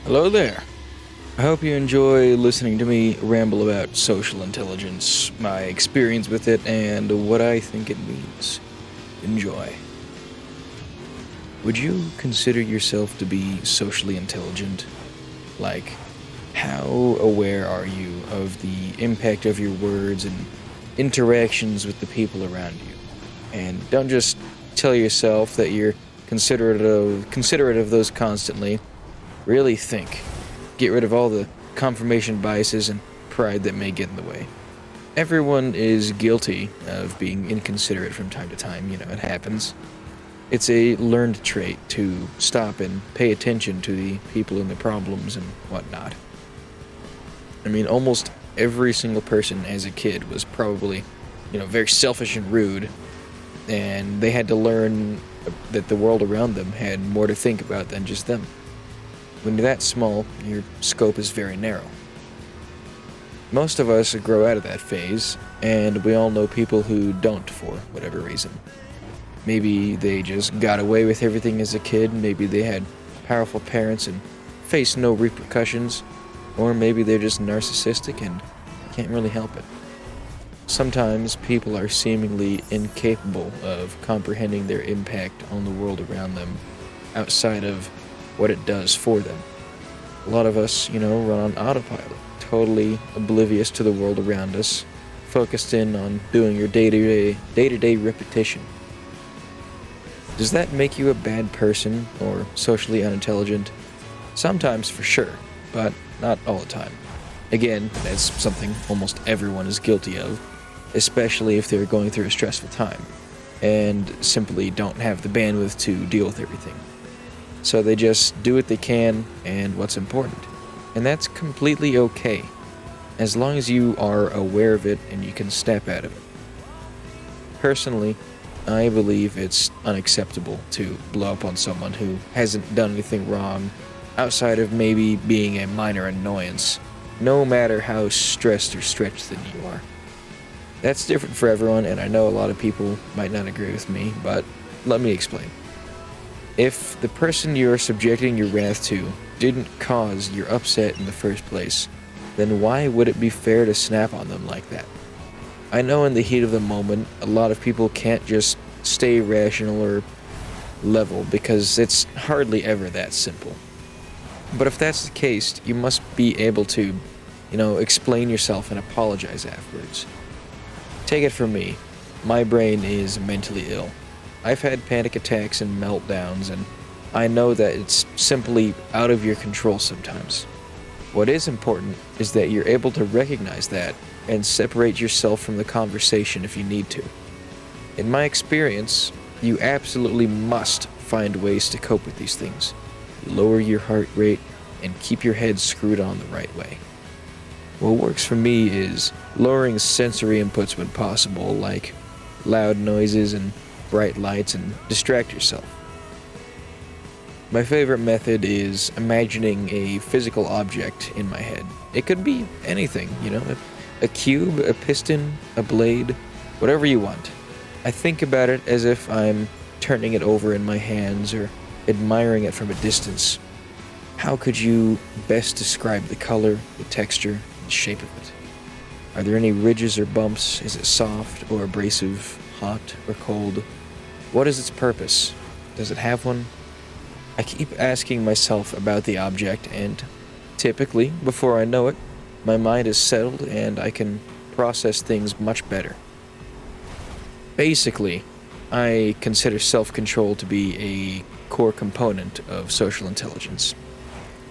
Hello there. I hope you enjoy listening to me ramble about social intelligence, my experience with it, and what I think it means. Enjoy. Would you consider yourself to be socially intelligent? Like, how aware are you of the impact of your words and interactions with the people around you? And don't just tell yourself that you're considerate of those constantly. Really think. Get rid of all the confirmation biases and pride that may get in the way. Everyone is guilty of being inconsiderate from time to time, it happens. It's a learned trait to stop and pay attention to the people and the problems and whatnot. I mean, almost every single person as a kid was probably, very selfish and rude, and they had to learn that the world around them had more to think about than just them. When you're that small, your scope is very narrow. Most of us grow out of that phase, and we all know people who don't for whatever reason. Maybe they just got away with everything as a kid, maybe they had powerful parents and faced no repercussions, or maybe they're just narcissistic and can't really help it. Sometimes people are seemingly incapable of comprehending their impact on the world around them outside of what it does for them. A lot of us, run on autopilot, totally oblivious to the world around us, focused in on doing your day-to-day repetition. Does that make you a bad person or socially unintelligent? Sometimes for sure, but not all the time. Again, that's something almost everyone is guilty of, especially if they're going through a stressful time and simply don't have the bandwidth to deal with everything. So they just do what they can and what's important. And that's completely okay, as long as you are aware of it and you can snap out of it. Personally, I believe it's unacceptable to blow up on someone who hasn't done anything wrong outside of maybe being a minor annoyance, no matter how stressed or stretched thin you are. That's different for everyone, and I know a lot of people might not agree with me, but let me explain. If the person you're subjecting your wrath to didn't cause your upset in the first place, then why would it be fair to snap on them like that? I know in the heat of the moment, a lot of people can't just stay rational or level because it's hardly ever that simple. But if that's the case, you must be able to, explain yourself and apologize afterwards. Take it from me, my brain is mentally ill. I've had panic attacks and meltdowns, and I know that it's simply out of your control sometimes. What is important is that you're able to recognize that and separate yourself from the conversation if you need to. In my experience, you absolutely must find ways to cope with these things. Lower your heart rate and keep your head screwed on the right way. What works for me is lowering sensory inputs when possible, like loud noises and bright lights, and distract yourself. My favorite method is imagining a physical object in my head. It could be anything, a cube, a piston, a blade, whatever you want. I think about it as if I'm turning it over in my hands or admiring it from a distance. How could you best describe the color, the texture, and shape of it? Are there any ridges or bumps? Is it soft or abrasive, hot or cold? What is its purpose? Does it have one? I keep asking myself about the object, and typically, before I know it, my mind is settled and I can process things much better. Basically, I consider self-control to be a core component of social intelligence.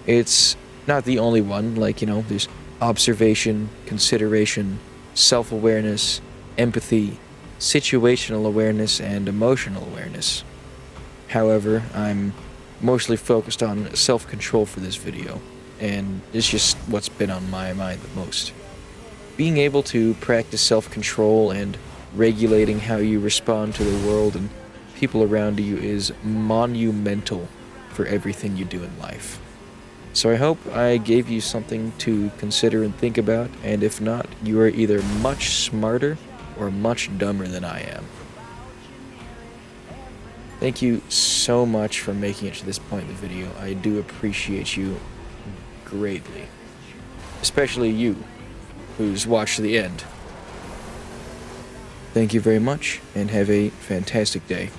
It's not the only one, there's observation, consideration, self-awareness, empathy, situational awareness, and emotional awareness. However, I'm mostly focused on self-control for this video, and it's just what's been on my mind the most. Being able to practice self-control and regulating how you respond to the world and people around you is monumental for everything you do in life. So I hope I gave you something to consider and think about, and if not, you are either much smarter or much dumber than I am. Thank you so much for making it to this point in the video. I do appreciate you greatly. Especially you, who's watched to the end. Thank you very much, and have a fantastic day.